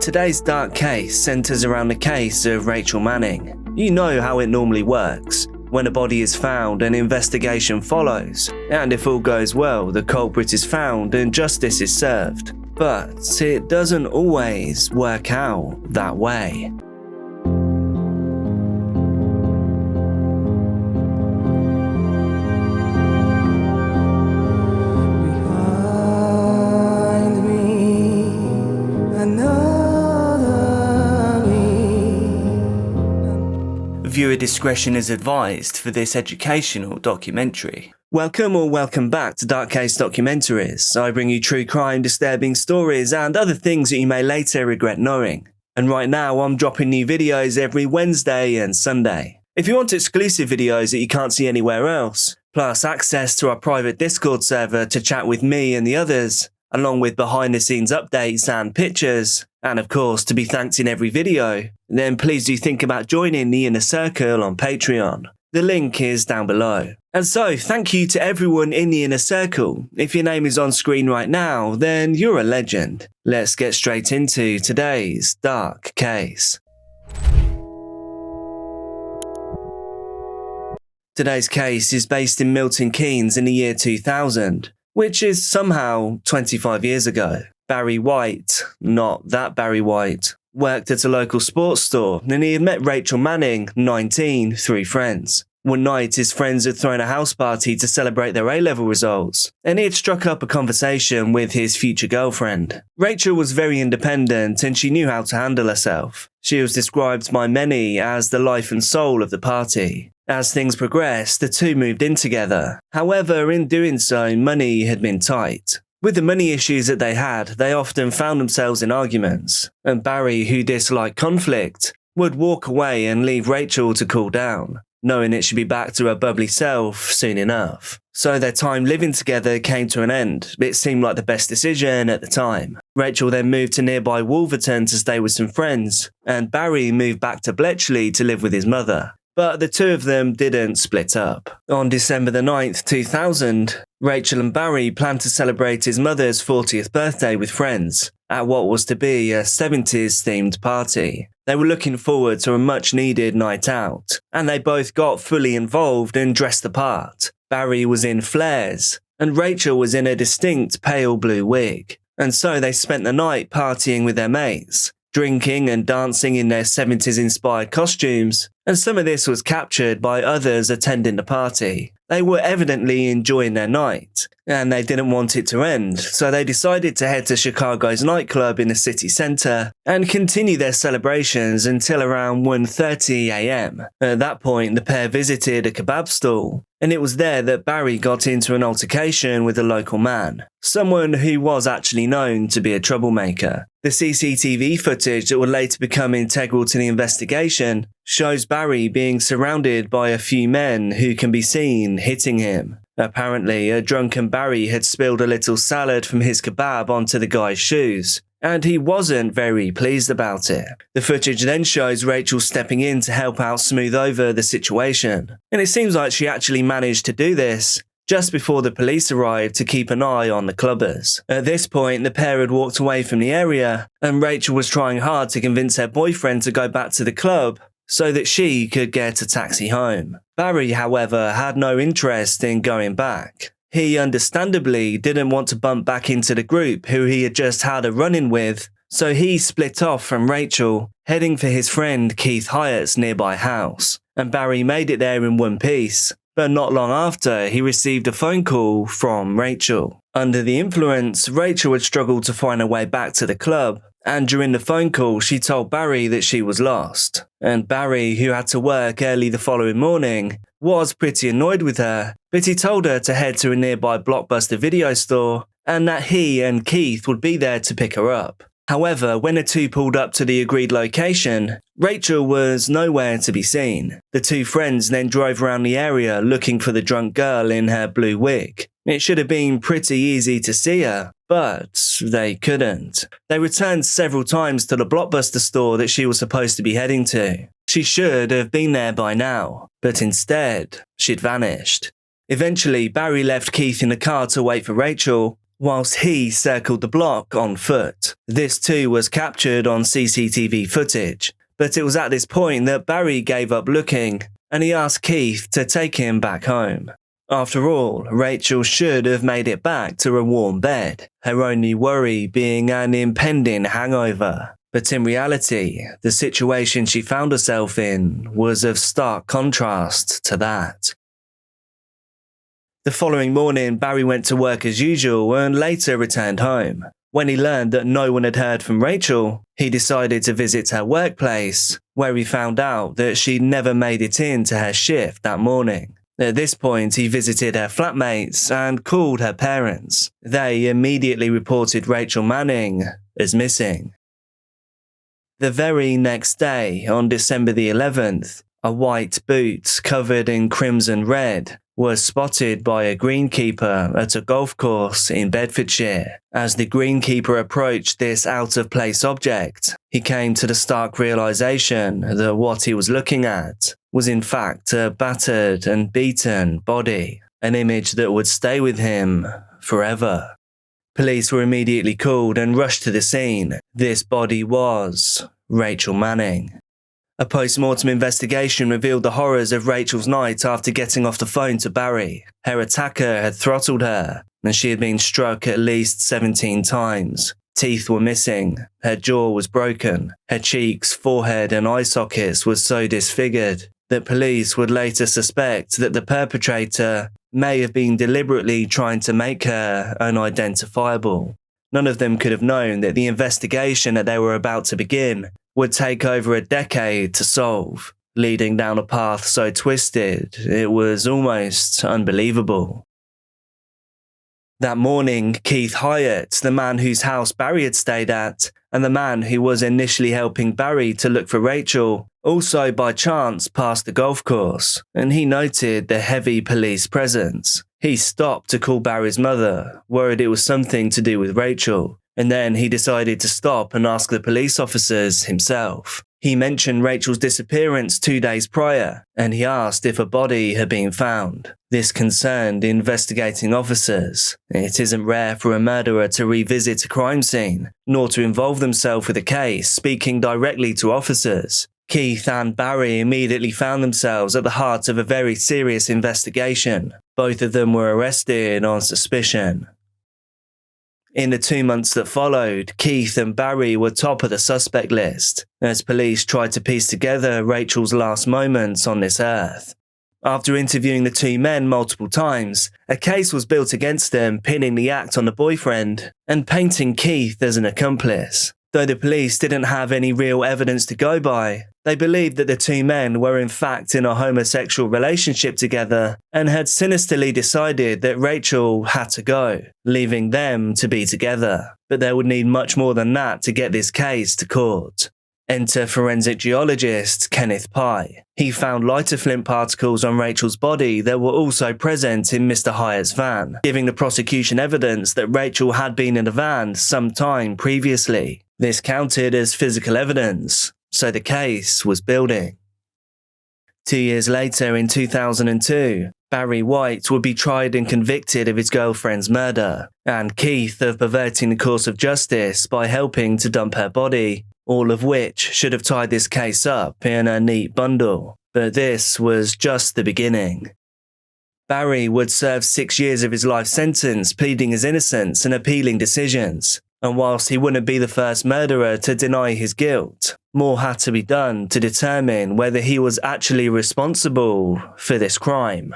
Today's dark case centres around the case of Rachel Manning. You know how it normally works. When a body is found, an investigation follows, and if all goes well, the culprit is found and justice is served. But it doesn't always work out that way. Viewer discretion is advised for this educational documentary. Welcome back to Case Documentaries. I bring you true crime, disturbing stories and other things that you may later regret knowing. And right now I'm dropping new videos every Wednesday and Sunday. If you want exclusive videos that you can't see anywhere else, plus access to our private Discord server to chat with me and the others, along with behind the scenes updates and pictures, and of course to be thanked in every video, then please do think about joining the Inner Circle on Patreon. The link is down below. And so, thank you to everyone in the Inner Circle. If your name is on screen right now, then you're a legend. Let's get straight into today's dark case. Today's case is based in Milton Keynes in the year 2000, which is somehow 25 years ago. Barri White, not that Barri White, worked at a local sports store and he had met Rachel Manning, 19, through friends. One night his friends had thrown a house party to celebrate their A-level results and he had struck up a conversation with his future girlfriend. Rachel was very independent and she knew how to handle herself. She was described by many as the life and soul of the party. As things progressed, the two moved in together. However, in doing so, money had been tight. With the money issues that they had, they often found themselves in arguments, and Barri, who disliked conflict, would walk away and leave Rachel to cool down, knowing that she'd be back to her bubbly self soon enough. So their time living together came to an end. It seemed like the best decision at the time. Rachel then moved to nearby Wolverton to stay with some friends, and Barri moved back to Bletchley to live with his mother. But the two of them didn't split up. On December the 9th, 2000, Rachel and Barri planned to celebrate his mother's 40th birthday with friends at what was to be a 70s-themed party. They were looking forward to a much-needed night out, and they both got fully involved and dressed the part. Barri was in flares, and Rachel was in a distinct pale blue wig. And so they spent the night partying with their mates, drinking and dancing in their 70s-inspired costumes, and some of this was captured by others attending the party. They were evidently enjoying their night, and they didn't want it to end, so they decided to head to Chicago's nightclub in the city centre and continue their celebrations until around 1:30 a.m. At that point, the pair visited a kebab stall, and it was there that Barri got into an altercation with a local man, someone who was actually known to be a troublemaker. The CCTV footage that would later become integral to the investigation shows Barri being surrounded by a few men who can be seen hitting him. Apparently, a drunken Barri had spilled a little salad from his kebab onto the guy's shoes, and he wasn't very pleased about it. The footage then shows Rachel stepping in to help out smooth over the situation, and it seems like she actually managed to do this just before the police arrived to keep an eye on the clubbers. At this point, the pair had walked away from the area, and Rachel was trying hard to convince her boyfriend to go back to the club so that she could get a taxi home. Barri, however, had no interest in going back. He understandably didn't want to bump back into the group who he had just had a run-in with, so he split off from Rachel, heading for his friend Keith Hyatt's nearby house. And Barri made it there in one piece, but not long after he received a phone call from Rachel. Under the influence, Rachel had struggled to find her way back to the club, and during the phone call she told Barri that she was lost. And Barri, who had to work early the following morning, was pretty annoyed with her, but he told her to head to a nearby Blockbuster video store and that he and Keith would be there to pick her up. However, when the two pulled up to the agreed location, Rachel was nowhere to be seen. The two friends then drove around the area looking for the drunk girl in her blue wig. It should have been pretty easy to see her, but they couldn't. They returned several times to the Blockbuster store that she was supposed to be heading to. She should have been there by now, but instead, she'd vanished. Eventually, Barri left Keith in the car to wait for Rachel, whilst he circled the block on foot. This too was captured on CCTV footage, but it was at this point that Barri gave up looking, and he asked Keith to take him back home. After all, Rachel should have made it back to a warm bed, her only worry being an impending hangover. But in reality, the situation she found herself in was of stark contrast to that. The following morning, Barri went to work as usual and later returned home. When he learned that no one had heard from Rachel, he decided to visit her workplace, where he found out that she'd never made it into her shift that morning. At this point, he visited her flatmates and called her parents. They immediately reported Rachel Manning as missing. The very next day, on December the 11th, a white boot covered in crimson red was spotted by a greenkeeper at a golf course in Bedfordshire. As the greenkeeper approached this out-of-place object, he came to the stark realization that what he was looking at was in fact a battered and beaten body, an image that would stay with him forever. Police were immediately called and rushed to the scene. This body was Rachel Manning. A post-mortem investigation revealed the horrors of Rachel's night after getting off the phone to Barri. Her attacker had throttled her, and she had been struck at least 17 times. Teeth were missing, her jaw was broken, her cheeks, forehead and eye sockets were so disfigured that police would later suspect that the perpetrator may have been deliberately trying to make her unidentifiable. None of them could have known that the investigation that they were about to begin would take over a decade to solve, leading down a path so twisted it was almost unbelievable. That morning, Keith Hyatt, the man whose house Barri had stayed at, and the man who was initially helping Barri to look for Rachel, also by chance passed the golf course, and he noted the heavy police presence. He stopped to call Barri's mother, worried it was something to do with Rachel, and then he decided to stop and ask the police officers himself. He mentioned Rachel's disappearance 2 days prior, and he asked if a body had been found. This concerned investigating officers. It isn't rare for a murderer to revisit a crime scene, nor to involve themselves with a case, speaking directly to officers. Keith and Barri immediately found themselves at the heart of a very serious investigation. Both of them were arrested on suspicion. In the 2 months that followed, Keith and Barri were top of the suspect list, as police tried to piece together Rachel's last moments on this earth. After interviewing the two men multiple times, a case was built against them, pinning the act on the boyfriend and painting Keith as an accomplice. Though the police didn't have any real evidence to go by, they believed that the two men were in fact in a homosexual relationship together and had sinisterly decided that Rachel had to go, leaving them to be together. But they would need much more than that to get this case to court. Enter forensic geologist Kenneth Pye. He found lighter flint particles on Rachel's body that were also present in Mr. Hyatt's van, giving the prosecution evidence that Rachel had been in the van some time previously. This counted as physical evidence, so the case was building. 2 years later, in 2002, Barri White would be tried and convicted of his girlfriend's murder, and Keith of perverting the course of justice by helping to dump her body, all of which should have tied this case up in a neat bundle. But this was just the beginning. Barri would serve 6 years of his life sentence pleading his innocence and appealing decisions. And whilst he wouldn't be the first murderer to deny his guilt, more had to be done to determine whether he was actually responsible for this crime.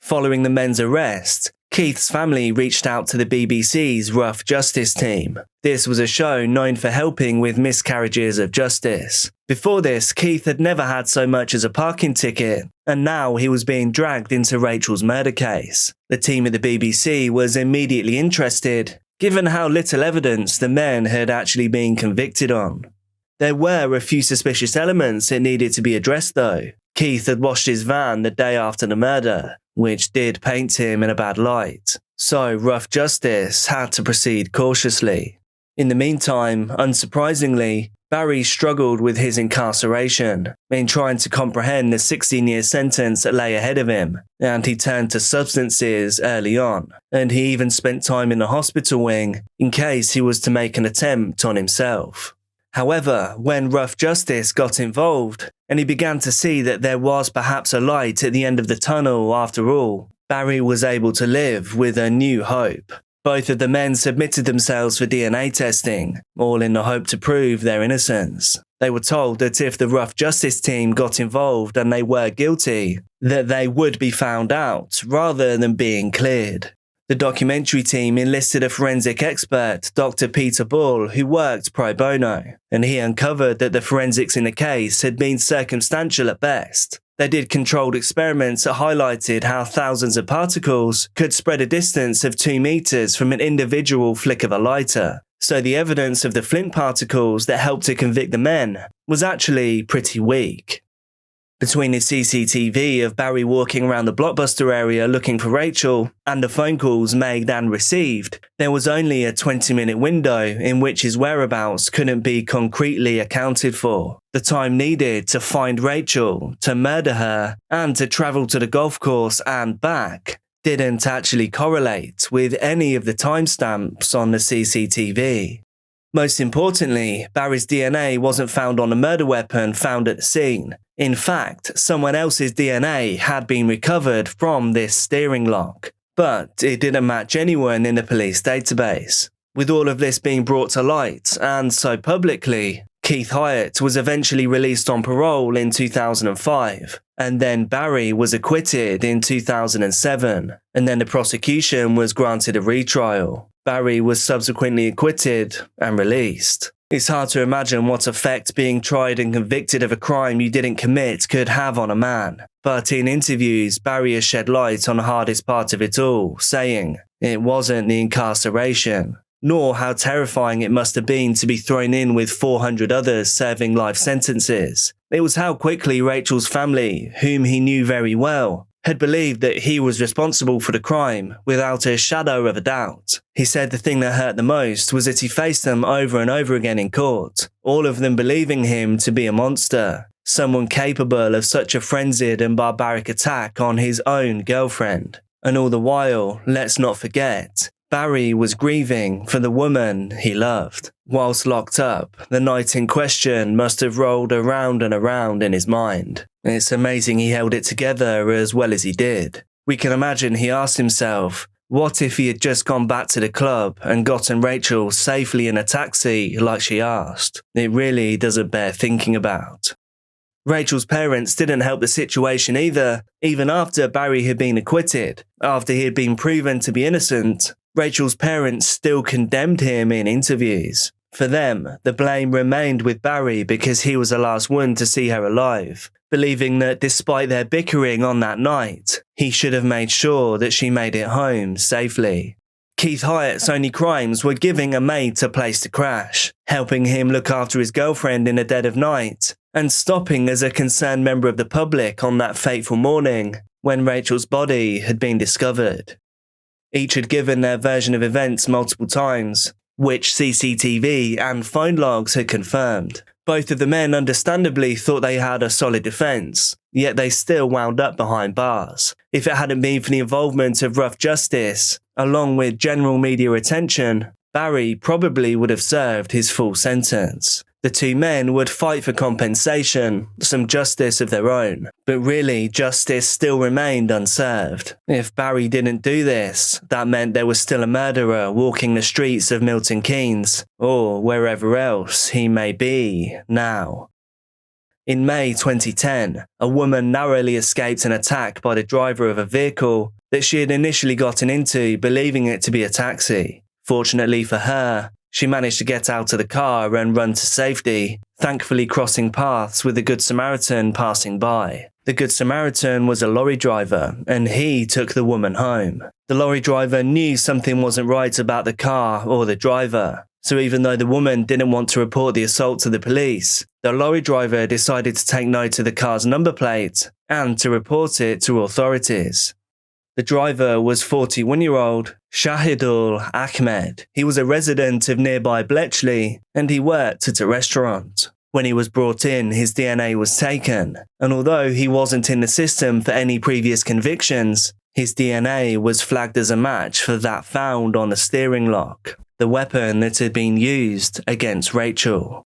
Following the men's arrest, Keith's family reached out to the BBC's Rough Justice team. This was a show known for helping with miscarriages of justice. Before this, Keith had never had so much as a parking ticket, and now he was being dragged into Rachel's murder case. The team at the BBC was immediately interested, given how little evidence the men had actually been convicted on. There were a few suspicious elements that needed to be addressed though. Keith had washed his van the day after the murder, which did paint him in a bad light, so Rough Justice had to proceed cautiously. In the meantime, unsurprisingly, Barri struggled with his incarceration in trying to comprehend the 16-year sentence that lay ahead of him, and he turned to substances early on, and he even spent time in the hospital wing in case he was to make an attempt on himself. However, when rough justice got involved, and he began to see that there was perhaps a light at the end of the tunnel after all, Barri was able to live with a new hope. Both of the men submitted themselves for DNA testing, all in the hope to prove their innocence. They were told that if the rough justice team got involved and they were guilty, that they would be found out rather than being cleared. The documentary team enlisted a forensic expert, Dr. Peter Bull, who worked pro bono, and he uncovered that the forensics in the case had been circumstantial at best. They did controlled experiments that highlighted how thousands of particles could spread a distance of 2 meters from an individual flick of a lighter. So the evidence of the flint particles that helped to convict the men was actually pretty weak. Between the CCTV of Barri walking around the Blockbuster area looking for Rachel and the phone calls made and received, there was only a 20-minute window in which his whereabouts couldn't be concretely accounted for. The time needed to find Rachel, to murder her, and to travel to the golf course and back didn't actually correlate with any of the timestamps on the CCTV. Most importantly, Barri's DNA wasn't found on the murder weapon found at the scene. In fact, someone else's DNA had been recovered from this steering lock, but it didn't match anyone in the police database. With all of this being brought to light, and so publicly, Keith Hyatt was eventually released on parole in 2005, and then Barri was acquitted in 2007, and then the prosecution was granted a retrial. Barri was subsequently acquitted and released. It's hard to imagine what effect being tried and convicted of a crime you didn't commit could have on a man. But in interviews, Barri has shed light on the hardest part of it all, saying, it wasn't the incarceration, nor how terrifying it must have been to be thrown in with 400 others serving life sentences. It was how quickly Rachel's family, whom he knew very well, had believed that he was responsible for the crime without a shadow of a doubt. He said the thing that hurt the most was that he faced them over and over again in court, all of them believing him to be a monster, someone capable of such a frenzied and barbaric attack on his own girlfriend. And all the while, let's not forget, Barri was grieving for the woman he loved. Whilst locked up, the night in question must have rolled around and around in his mind. It's amazing he held it together as well as he did. We can imagine he asked himself, what if he had just gone back to the club and gotten Rachel safely in a taxi like she asked? It really doesn't bear thinking about. Rachel's parents didn't help the situation either. Even after Barri had been acquitted, after he had been proven to be innocent, Rachel's parents still condemned him in interviews. For them, the blame remained with Barri because he was the last one to see her alive, believing that despite their bickering on that night, he should have made sure that she made it home safely. Keith Hyatt's only crimes were giving a mate a place to crash, helping him look after his girlfriend in the dead of night, and stopping as a concerned member of the public on that fateful morning when Rachel's body had been discovered. Each had given their version of events multiple times, which CCTV and phone logs had confirmed. Both of the men understandably thought they had a solid defence, yet they still wound up behind bars. If it hadn't been for the involvement of rough justice, along with general media attention, Barri probably would have served his full sentence. The two men would fight for compensation, some justice of their own, but really justice still remained unserved. If Barri didn't do this, that meant there was still a murderer walking the streets of Milton Keynes, or wherever else he may be now. In May 2010, a woman narrowly escaped an attack by the driver of a vehicle that she had initially gotten into, believing it to be a taxi. Fortunately for her, she managed to get out of the car and run to safety, thankfully crossing paths with a Good Samaritan passing by. The Good Samaritan was a lorry driver, and he took the woman home. The lorry driver knew something wasn't right about the car or the driver, so even though the woman didn't want to report the assault to the police, the lorry driver decided to take note of the car's number plate and to report it to authorities. The driver was 41-year-old Shahidul Ahmed. He was a resident of nearby Bletchley, and he worked at a restaurant. When he was brought in, his DNA was taken, and although he wasn't in the system for any previous convictions, his DNA was flagged as a match for that found on the steering lock, the weapon that had been used against Rachel.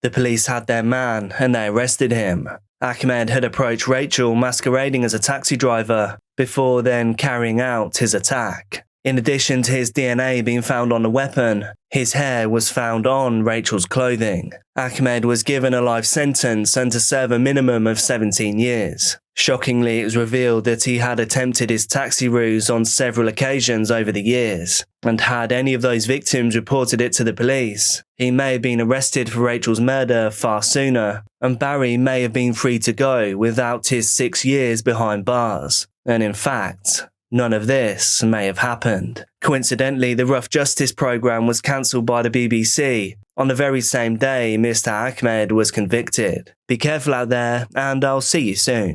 The police had their man and they arrested him. Ahmed had approached Rachel masquerading as a taxi driver before then carrying out his attack. In addition to his DNA being found on the weapon, his hair was found on Rachel's clothing. Ahmed was given a life sentence and to serve a minimum of 17 years. Shockingly, it was revealed that he had attempted his taxi ruse on several occasions over the years, and had any of those victims reported it to the police, he may have been arrested for Rachel's murder far sooner, and Barri may have been free to go without his 6 years behind bars. And in fact, none of this may have happened. Coincidentally, the Rough Justice programme was cancelled by the BBC on the very same day Mr. Ahmed was convicted. Be careful out there, and I'll see you soon.